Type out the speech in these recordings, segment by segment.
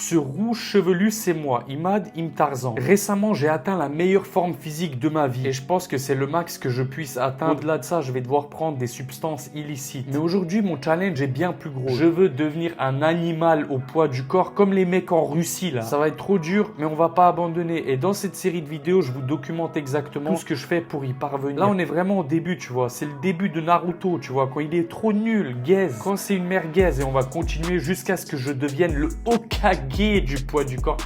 Ce rouge chevelu, c'est moi, Imad Imtarzan. Récemment, j'ai atteint la meilleure forme physique de ma vie et je pense que c'est le max que je puisse atteindre. Au-delà de ça, je vais devoir prendre des substances illicites. Mais aujourd'hui, mon challenge est bien plus gros. Je veux devenir un animal au poids du corps comme les mecs en Russie là. Ça va être trop dur, mais on va pas abandonner. Et dans cette série de vidéos, je vous documente exactement tout ce que je fais pour y parvenir. Là, on est vraiment au début, tu vois. C'est le début de Naruto, tu vois. Quand il est trop nul, gaze. Quand c'est une merguez, et on va continuer jusqu'à ce que je devienne le Hokage du poids du corps.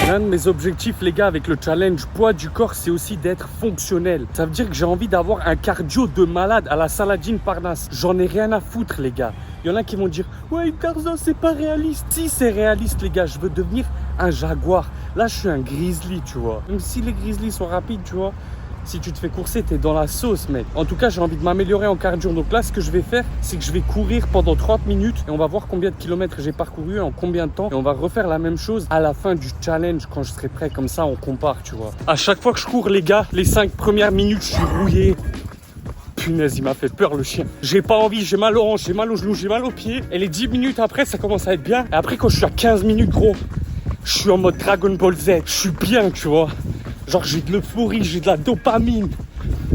L'un de mes objectifs, les gars, avec le challenge poids du corps, c'est aussi d'être fonctionnel. Ça veut dire que j'ai envie d'avoir un cardio de malade à la Saladin Parnasse. J'en ai rien à foutre, les gars. Il y en a qui vont dire « Ouais, Tarzan, c'est pas réaliste. » Si, c'est réaliste, les gars. Je veux devenir un jaguar. Là, je suis un grizzly, tu vois. Même si les grizzlies sont rapides, tu vois. Si tu te fais courser, t'es dans la sauce, mec. En tout cas, j'ai envie de m'améliorer en cardio. Donc là, ce que je vais faire, c'est que je vais courir pendant 30 minutes et on va voir combien de kilomètres j'ai parcouru en combien de temps. Et on va refaire la même chose à la fin du challenge quand je serai prêt. Comme ça, on compare, tu vois. À chaque fois que je cours, les gars, les 5 premières minutes, je suis rouillé. Punaise, il m'a fait peur, le chien. J'ai pas envie, j'ai mal aux hanches, j'ai mal aux genoux, j'ai mal aux pieds. Et les 10 minutes après, ça commence à être bien. Et après, quand je suis à 15 minutes, gros, je suis en mode Dragon Ball Z. Je suis bien, tu vois. Genre j'ai de l'euphorie, j'ai de la dopamine.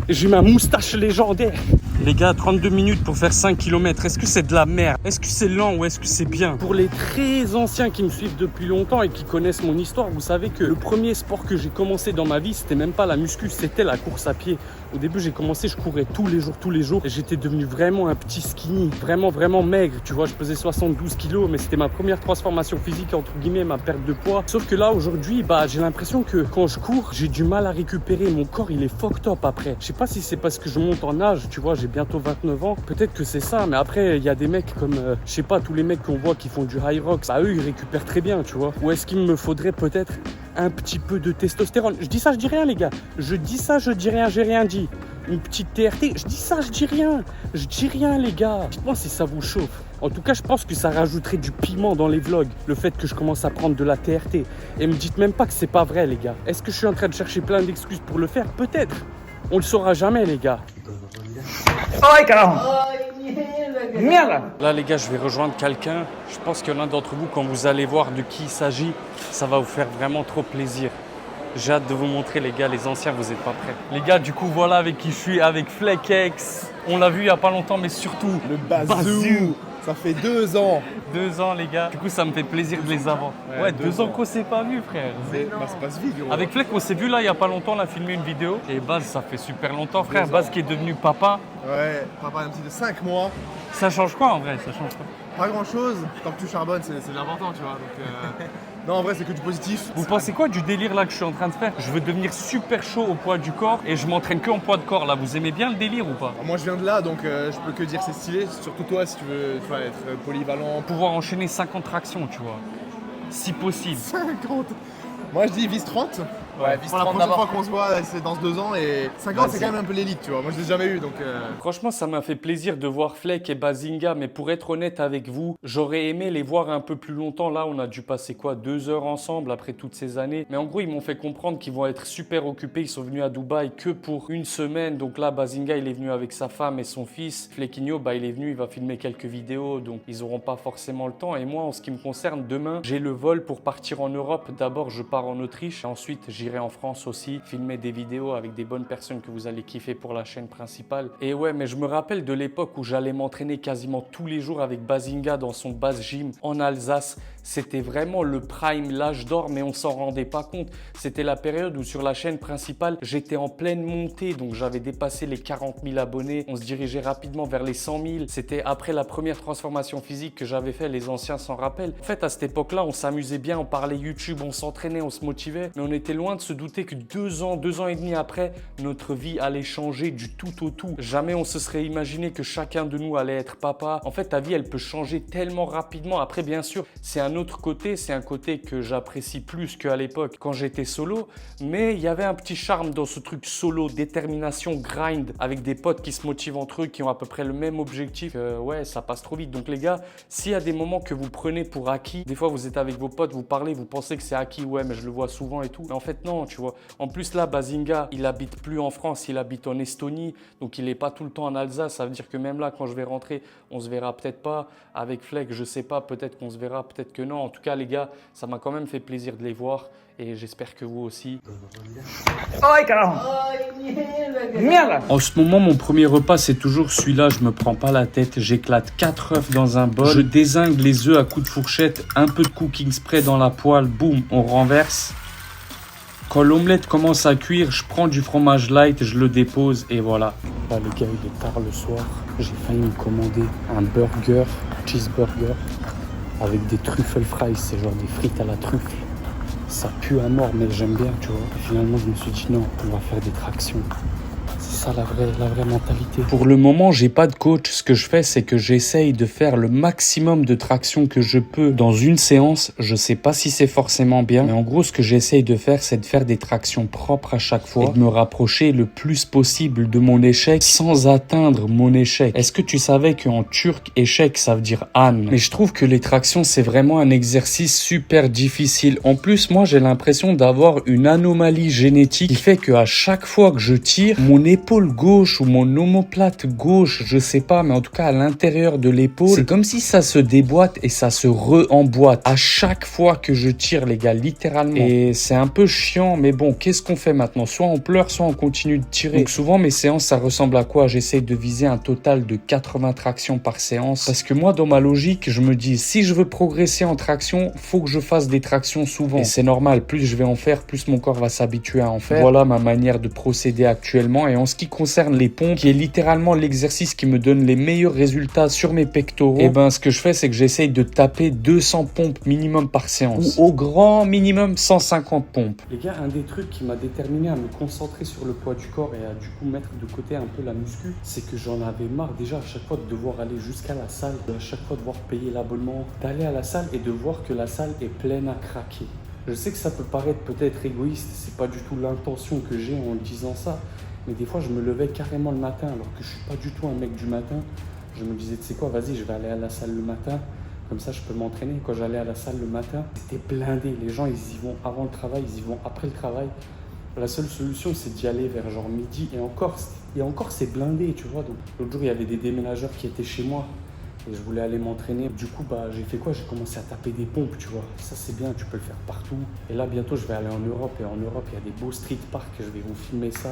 J'ai ma moustache légendaire. Les gars, 32 minutes pour faire 5 km. Est-ce que c'est de la merde? Est-ce que c'est lent ou est-ce que c'est bien? Pour les très anciens qui me suivent depuis longtemps et qui connaissent mon histoire, vous savez que le premier sport que j'ai commencé dans ma vie, c'était même pas la muscu, c'était la course à pied. Au début, j'ai commencé, je courais tous les jours. Et j'étais devenu vraiment un petit skinny, vraiment maigre. Tu vois, je pesais 72 kilos, mais c'était ma première transformation physique, entre guillemets, ma perte de poids. Sauf que là, aujourd'hui, j'ai l'impression que quand je cours, j'ai du mal à récupérer. Mon corps, il est fucked up après. Je sais pas si c'est parce que je monte en âge, tu vois, j'ai bientôt 29 ans. Peut-être que c'est ça, mais après, il y a des mecs comme, je sais pas, tous les mecs qu'on voit qui font du high rock, eux, ils récupèrent très bien, tu vois. Ou est-ce qu'il me faudrait peut-être un petit peu de testostérone? Je dis ça, je dis rien, les gars. Je dis ça, je dis rien, j'ai rien dit. Une petite TRT, je dis ça, je dis rien. Je dis rien, les gars. Dites-moi si ça vous chauffe. En tout cas, je pense que ça rajouterait du piment dans les vlogs, le fait que je commence à prendre de la TRT. Et me dites même pas que c'est pas vrai, les gars. Est-ce que je suis en train de chercher plein d'excuses pour le faire? Peut-être. On le saura jamais, les gars. Ay, carajo! Mierda! Là, les gars, je vais rejoindre quelqu'un. Je pense que l'un d'entre vous, quand vous allez voir de qui il s'agit, ça va vous faire vraiment trop plaisir. J'ai hâte de vous montrer, les gars. Les anciens, vous n'êtes pas prêts. Les gars, du coup, voilà avec qui je suis, avec Flekex. On l'a vu il n'y a pas longtemps, mais surtout Le Bazou. Ça fait 2 ans. 2 ans, les gars. Du coup, ça me fait plaisir de les avoir. Ouais, 2 ans qu'on s'est pas vu, frère. Ça passe vite, gros. Avec Fleck, on s'est vu là il y a pas longtemps, on a filmé une vidéo. Et Baz, ça fait super longtemps, frère. Baz qui est devenu papa. Ouais, papa un petit de 5 mois. Ça change quoi en vrai? Ça change quoi? Pas grand chose. Tant que tu charbonnes, c'est de l'important, tu vois. Donc, non, en vrai, c'est que du positif. Vous pensez quoi du délire là que je suis en train de faire? Je veux devenir super chaud au poids du corps et je m'entraîne que en poids de corps là. Vous aimez bien le délire ou pas? Moi, je viens de là, donc je peux que dire c'est stylé. Surtout toi, si tu veux être polyvalent. Pouvoir enchaîner 50 tractions, tu vois. Si possible. 50. Moi, je dis vise 30. Ouais, vise 30 la prochaine fois qu'on se voit, c'est dans 2 ans. Et 50, c'est quand même un peu l'élite, tu vois. Moi, je l'ai jamais eu, donc... Franchement, ça m'a fait plaisir de voir Fleck et Bazinga, mais pour être honnête avec vous, j'aurais aimé les voir un peu plus longtemps. Là, on a dû passer quoi, 2 heures ensemble après toutes ces années. Mais en gros, ils m'ont fait comprendre qu'ils vont être super occupés. Ils sont venus à Dubaï que pour une semaine. Donc là, Bazinga, il est venu avec sa femme et son fils. Fleckinho, il est venu, il va filmer quelques vidéos. Donc, ils n'auront pas forcément le temps. Et moi, en ce qui me concerne, demain, j'ai le vol pour partir en Europe. D'abord, je pars en Autriche. Ensuite, j'irai en France aussi, filmer des vidéos avec des bonnes personnes que vous allez kiffer pour la chaîne principale. Et ouais, mais je me rappelle de l'époque où j'allais m'entraîner quasiment tous les jours avec Bazinga dans son base gym en Alsace. C'était vraiment le prime, l'âge d'or, mais on s'en rendait pas compte. C'était la période où sur la chaîne principale, j'étais en pleine montée, donc j'avais dépassé les 40 000 abonnés. On se dirigeait rapidement vers les 100 000. C'était après la première transformation physique que j'avais fait, les anciens s'en rappellent. En fait, à cette époque-là, on s'amusait bien, on parlait YouTube, on s'entraînait, on se motivait, mais on était loin de se douter que 2 ans et demi après, notre vie allait changer du tout au tout. Jamais on se serait imaginé que chacun de nous allait être papa. En fait, ta vie, elle peut changer tellement rapidement. Après, bien sûr, c'est un autre côté, c'est un côté que j'apprécie plus qu'à l'époque quand j'étais solo, mais il y avait un petit charme dans ce truc solo, détermination, grind, avec des potes qui se motivent entre eux, qui ont à peu près le même objectif. Ouais, ça passe trop vite. Donc les gars, s'il y a des moments que vous prenez pour acquis, des fois vous êtes avec vos potes, vous parlez, vous pensez que c'est acquis, ouais, mais je le vois souvent et tout. Mais en fait non, tu vois. En plus là, Bazinga, il habite plus en France, il habite en Estonie, donc il n'est pas tout le temps en Alsace. Ça veut dire que même là, quand je vais rentrer, on se verra peut-être pas. Avec Fleck, je sais pas, peut-être qu'on se verra, peut-être que non. En tout cas, les gars, ça m'a quand même fait plaisir de les voir et j'espère que vous aussi. Ay, carajo. Mierda. En ce moment, mon premier repas, c'est toujours celui-là. Je me prends pas la tête. J'éclate 4 œufs dans un bol. Je dézingue les œufs à coups de fourchette. Un peu de cooking spray dans la poêle. Boum, on renverse. Quand l'omelette commence à cuire, je prends du fromage light, je le dépose et voilà. Là, les gars, il est tard le soir. J'ai failli me commander un burger, cheeseburger, avec des truffle fries. C'est genre des frites à la truffe. Ça pue à mort, mais j'aime bien, tu vois. Et finalement, je me suis dit non, on va faire des tractions. C'est ça la vraie mentalité. Pour le moment, j'ai pas de coach. Ce que je fais, c'est que j'essaye de faire le maximum de tractions que je peux dans une séance. Je sais pas si c'est forcément bien, mais en gros, ce que j'essaye de faire, c'est de faire des tractions propres à chaque fois et de me rapprocher le plus possible de mon échec sans atteindre mon échec. Est-ce que tu savais qu'en turc, échec, ça veut dire âne? Mais je trouve que les tractions, c'est vraiment un exercice super difficile. En plus, moi, j'ai l'impression d'avoir une anomalie génétique qui fait qu'à chaque fois que je tire, mon épaule gauche ou mon omoplate gauche, je sais pas, mais en tout cas à l'intérieur de l'épaule, c'est comme si ça se déboîte et ça se re-emboîte à chaque fois que je tire, les gars, littéralement. Et c'est un peu chiant, mais bon, qu'est-ce qu'on fait maintenant? Soit on pleure, soit on continue de tirer. Donc souvent mes séances, ça ressemble à quoi? J'essaye de viser un total de 80 tractions par séance, parce que moi, dans ma logique, je me dis, si je veux progresser en traction, faut que je fasse des tractions souvent. Et c'est normal, plus je vais en faire, plus mon corps va s'habituer à en faire. Voilà ma manière de procéder actuellement. Et en ce qui concerne les pompes, qui est littéralement l'exercice qui me donne les meilleurs résultats sur mes pectoraux, et ben ce que je fais, c'est que j'essaye de taper 200 pompes minimum par séance, ou au grand minimum 150 pompes. Les gars, un des trucs qui m'a déterminé à me concentrer sur le poids du corps et à du coup mettre de côté un peu la muscu, c'est que j'en avais marre déjà à chaque fois de devoir aller jusqu'à la salle, à chaque fois de devoir payer l'abonnement, d'aller à la salle et de voir que la salle est pleine à craquer. Je sais que ça peut paraître peut-être égoïste, c'est pas du tout l'intention que j'ai en disant ça, mais des fois je me levais carrément le matin alors que je suis pas du tout un mec du matin. Je me disais, tu sais quoi, vas-y, je vais aller à la salle le matin, comme ça je peux m'entraîner. Quand j'allais à la salle le matin, c'était blindé. Les gens, ils y vont avant le travail, ils y vont après le travail. La seule solution, c'est d'y aller vers genre midi et encore c'est blindé, tu vois. Donc l'autre jour, il y avait des déménageurs qui étaient chez moi. Et je voulais aller m'entraîner. Du coup, j'ai fait quoi? J'ai commencé à taper des pompes, tu vois. Ça, c'est bien, tu peux le faire partout. Et là, bientôt, je vais aller en Europe. Et en Europe, il y a des beaux street parks. Je vais vous filmer ça.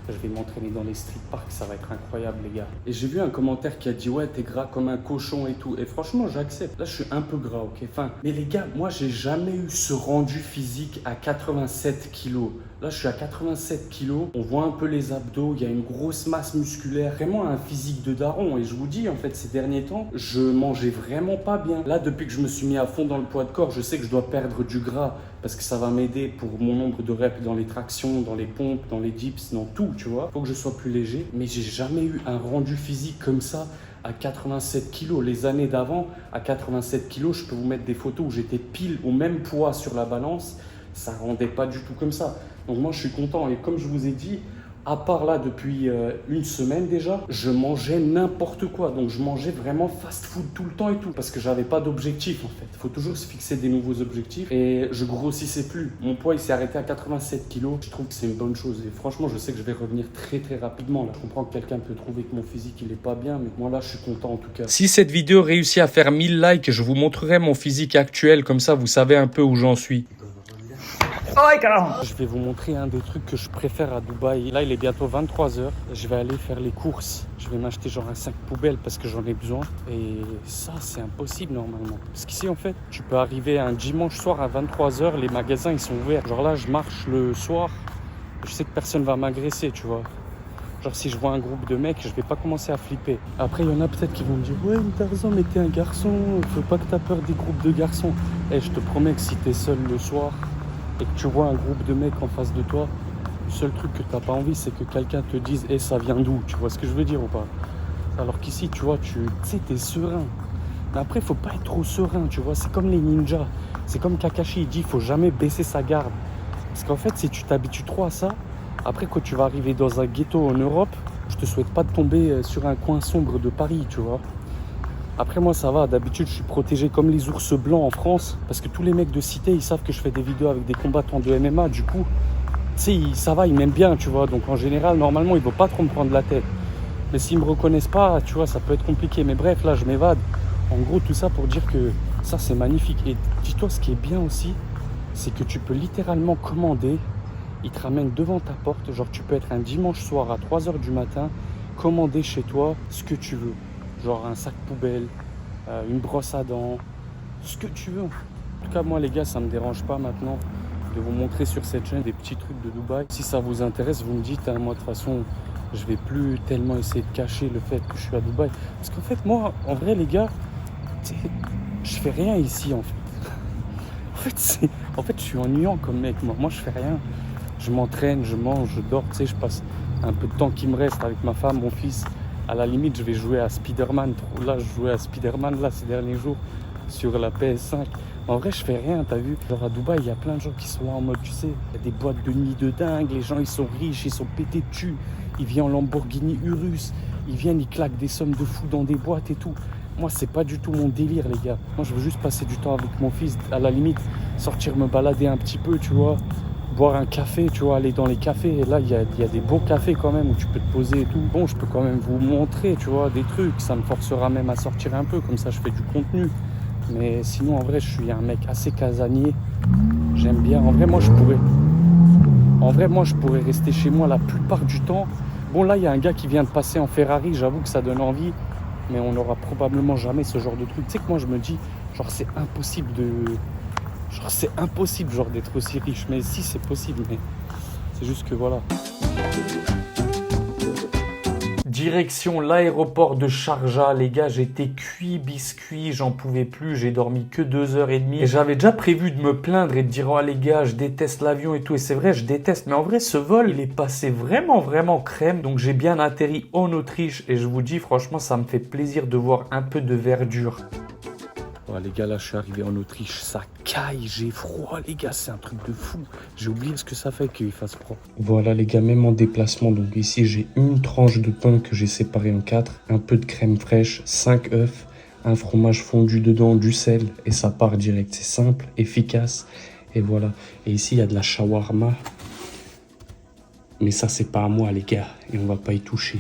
Je vais m'entraîner dans les street parks. Ça va être incroyable, les gars. Et j'ai vu un commentaire qui a dit, ouais, t'es gras comme un cochon et tout. Et franchement, j'accepte. Là, je suis un peu gras, ok? Enfin, mais les gars, moi, j'ai jamais eu ce rendu physique à 87 kilos. Là, je suis à 87 kilos. On voit un peu les abdos. Il y a une grosse masse musculaire. Vraiment un physique de daron. Et je vous dis, en fait, ces derniers temps, je mangeais vraiment pas bien. Là, depuis que je me suis mis à fond dans le poids de corps, je sais que je dois perdre du gras parce que ça va m'aider pour mon nombre de reps dans les tractions, dans les pompes, dans les dips, dans tout, tu vois. Faut que je sois plus léger. Mais j'ai jamais eu un rendu physique comme ça à 87 kilos. Les années d'avant, à 87 kilos, je peux vous mettre des photos où j'étais pile au même poids sur la balance. Ça rendait pas du tout comme ça. Donc moi, je suis content. Et comme je vous ai dit, à part là, depuis une semaine déjà, je mangeais n'importe quoi. Donc je mangeais vraiment fast-food tout le temps et tout. Parce que j'avais pas d'objectif en fait. Il faut toujours se fixer des nouveaux objectifs. Et je grossissais plus. Mon poids, il s'est arrêté à 87 kilos. Je trouve que c'est une bonne chose. Et franchement, je sais que je vais revenir très très rapidement. Là, je comprends que quelqu'un peut trouver que mon physique, il est pas bien. Mais moi là, je suis content en tout cas. Si cette vidéo réussit à faire 1000 likes, je vous montrerai mon physique actuel. Comme ça, vous savez un peu où j'en suis. Ay, carajo. Je vais vous montrer un des trucs que je préfère à Dubaï. Là, il est bientôt 23h. Je vais aller faire les courses. Je vais m'acheter genre un sac poubelle parce que j'en ai besoin. Et ça, c'est impossible normalement. Parce qu'ici, en fait, tu peux arriver un dimanche soir à 23h. Les magasins, ils sont ouverts. Genre là, je marche le soir. Je sais que personne va m'agresser, tu vois. Genre si je vois un groupe de mecs, je vais pas commencer à flipper. Après, il y en a peut-être qui vont me dire « Ouais, mais t'as raison, mais t'es un garçon. Faut pas que t'as peur des groupes de garçons. » Et je te promets que si t'es seul le soir et que tu vois un groupe de mecs en face de toi, le seul truc que t'as pas envie, c'est que quelqu'un te dise « Eh, ça vient d'où ?» Tu vois ce que je veux dire ou pas? Alors qu'ici, tu vois, tu sais, t'es serein. Mais après, faut pas être trop serein, tu vois. C'est comme les ninjas. C'est comme Kakashi, il dit, il faut jamais baisser sa garde. Parce qu'en fait, si tu t'habitues trop à ça, après, quand tu vas arriver dans un ghetto en Europe, je te souhaite pas de tomber sur un coin sombre de Paris, tu vois. Après, moi, ça va. D'habitude, je suis protégé comme les ours blancs en France. Parce que tous les mecs de cité, ils savent que je fais des vidéos avec des combattants de MMA. Du coup, tu sais, ça va, ils m'aiment bien, tu vois. Donc, en général, normalement, ils ne vont pas trop me prendre la tête. Mais s'ils ne me reconnaissent pas, tu vois, ça peut être compliqué. Mais bref, là, je m'évade. En gros, tout ça pour dire que ça, c'est magnifique. Et dis-toi, ce qui est bien aussi, c'est que tu peux littéralement commander. Ils te ramènent devant ta porte. Genre, tu peux être un dimanche soir à 3h du matin, commander chez toi ce que tu veux. Genre un sac poubelle, une brosse à dents, ce que tu veux. En tout cas, moi, les gars, ça me dérange pas maintenant de vous montrer sur cette chaîne des petits trucs de Dubaï. Si ça vous intéresse, vous me dites, hein, moi, de toute façon, je vais plus tellement essayer de cacher le fait que je suis à Dubaï. Parce qu'en fait, moi, en vrai, les gars, je fais rien ici, en fait. En fait, je suis ennuyant comme mec. Moi, je fais rien. Je m'entraîne, je mange, je dors. Tu sais, je passe un peu de temps qui me reste avec ma femme, mon fils. À la limite, je vais jouer à Spider-Man. Là, je jouais à Spider-Man là, ces derniers jours sur la PS5. En vrai, je fais rien, t'as vu? Genre à Dubaï, il y a plein de gens qui sont là en mode, tu sais, il y a des boîtes de nuit de dingue. Les gens, ils sont riches, ils sont pétés de thunes. Ils viennent en Lamborghini Urus. Ils viennent, ils claquent des sommes de fous dans des boîtes et tout. Moi, c'est pas du tout mon délire, les gars. Moi, je veux juste passer du temps avec mon fils. À la limite, sortir me balader un petit peu, tu vois. Boire un café, tu vois, aller dans les cafés. Et là, il y a des beaux cafés quand même où tu peux te poser et tout. Bon, je peux quand même vous montrer, tu vois, des trucs. Ça me forcera même à sortir un peu. Comme ça, je fais du contenu. Mais sinon, en vrai, je suis un mec assez casanier. J'aime bien. En vrai, moi, je pourrais rester chez moi la plupart du temps. Bon, là, il y a un gars qui vient de passer en Ferrari. J'avoue que ça donne envie. Mais on n'aura probablement jamais ce genre de truc. Tu sais que moi, je me dis, genre, c'est impossible d'être aussi riche. Mais si, c'est possible. Mais c'est juste que voilà. Direction l'aéroport de Sharjah, les gars, j'étais cuit biscuit, j'en pouvais plus, j'ai dormi que 2h30. Et j'avais déjà prévu de me plaindre et de dire, oh les gars, je déteste l'avion et tout. Et c'est vrai, je déteste. Mais en vrai, ce vol, il est passé vraiment crème. Donc j'ai bien atterri en Autriche. Et je vous dis, franchement, ça me fait plaisir de voir un peu de verdure. Oh, les gars, là, je suis arrivé en Autriche. Ça caille, j'ai froid, les gars. C'est un truc de fou. J'ai oublié ce que ça fait qu'il fasse froid. Voilà, les gars, même en déplacement. Donc ici, j'ai une tranche de pain que j'ai séparée en 4. Un peu de crème fraîche, 5 œufs, un fromage fondu dedans, du sel. Et ça part direct. C'est simple, efficace. Et voilà. Et ici, il y a de la shawarma. Mais ça, c'est pas à moi, les gars. Et on va pas y toucher.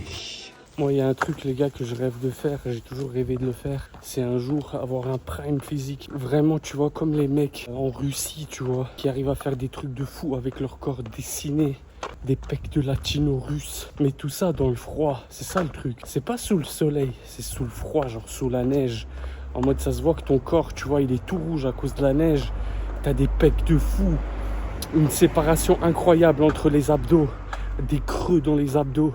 Moi, il y a un truc, les gars, que je rêve de faire, j'ai toujours rêvé de le faire, c'est un jour avoir un prime physique. Vraiment, tu vois, comme les mecs en Russie, tu vois, qui arrivent à faire des trucs de fou avec leur corps dessiné, des pecs de latino russes. Mais tout ça dans le froid, c'est ça le truc. C'est pas sous le soleil, c'est sous le froid, genre sous la neige. En mode, ça se voit que ton corps, tu vois, il est tout rouge à cause de la neige. T'as des pecs de fou, une séparation incroyable entre les abdos, des creux dans les abdos.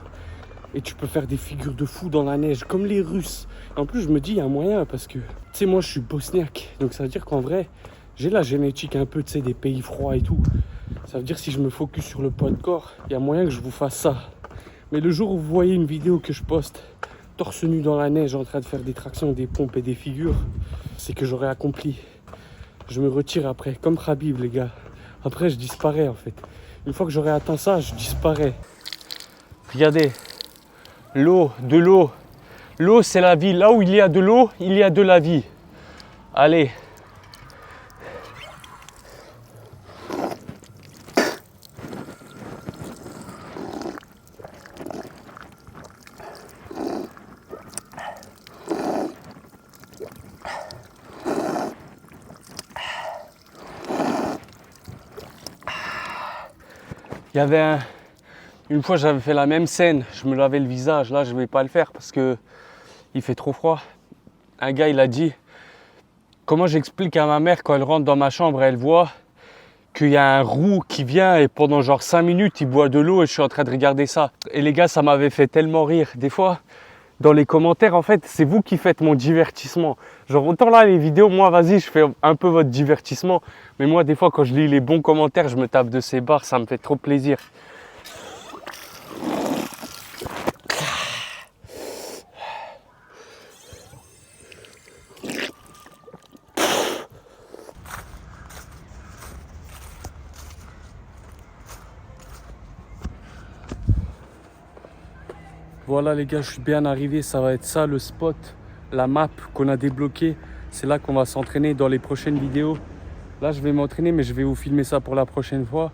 Et tu peux faire des figures de fou dans la neige, comme les Russes. En plus, je me dis, il y a un moyen, parce que, tu sais, moi, je suis bosniaque. Donc, ça veut dire qu'en vrai, j'ai la génétique un peu, tu sais, des pays froids et tout. Ça veut dire, si je me focus sur le poids de corps, il y a moyen que je vous fasse ça. Mais le jour où vous voyez une vidéo que je poste, torse nu dans la neige, en train de faire des tractions, des pompes et des figures, c'est que j'aurais accompli. Je me retire après, comme Khabib, les gars. Après, je disparais, en fait. Une fois que j'aurai atteint ça, je disparais. Regardez. L'eau, de l'eau. L'eau, c'est la vie. Là où il y a de l'eau, il y a de la vie. Allez. Il y avait une fois, j'avais fait la même scène, je me lavais le visage. Là, je ne vais pas le faire parce que il fait trop froid. Un gars, il a dit, comment j'explique à ma mère quand elle rentre dans ma chambre, elle voit qu'il y a un roux qui vient et pendant genre 5 minutes, il boit de l'eau et je suis en train de regarder ça. Et les gars, ça m'avait fait tellement rire. Des fois, dans les commentaires, en fait, c'est vous qui faites mon divertissement. Genre, autant là, les vidéos, moi, vas-y, je fais un peu votre divertissement. Mais moi, des fois, quand je lis les bons commentaires, je me tape de ces barres, ça me fait trop plaisir. Voilà les gars, je suis bien arrivé. Ça va être ça le spot, la map qu'on a débloquée. C'est là qu'on va s'entraîner dans les prochaines vidéos. Là, je vais m'entraîner, mais je vais vous filmer ça pour la prochaine fois.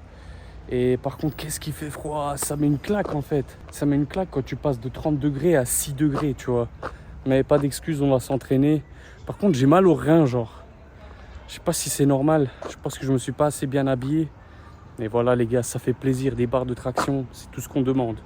Et par contre, qu'est-ce qui fait froid? Ça met une claque en fait. Ça met une claque quand tu passes de 30 degrés à 6 degrés, tu vois. Mais pas d'excuses, on va s'entraîner. Par contre, j'ai mal aux reins, genre. Je sais pas si c'est normal. Je pense que je me suis pas assez bien habillé. Mais voilà les gars, ça fait plaisir. Des barres de traction, c'est tout ce qu'on demande.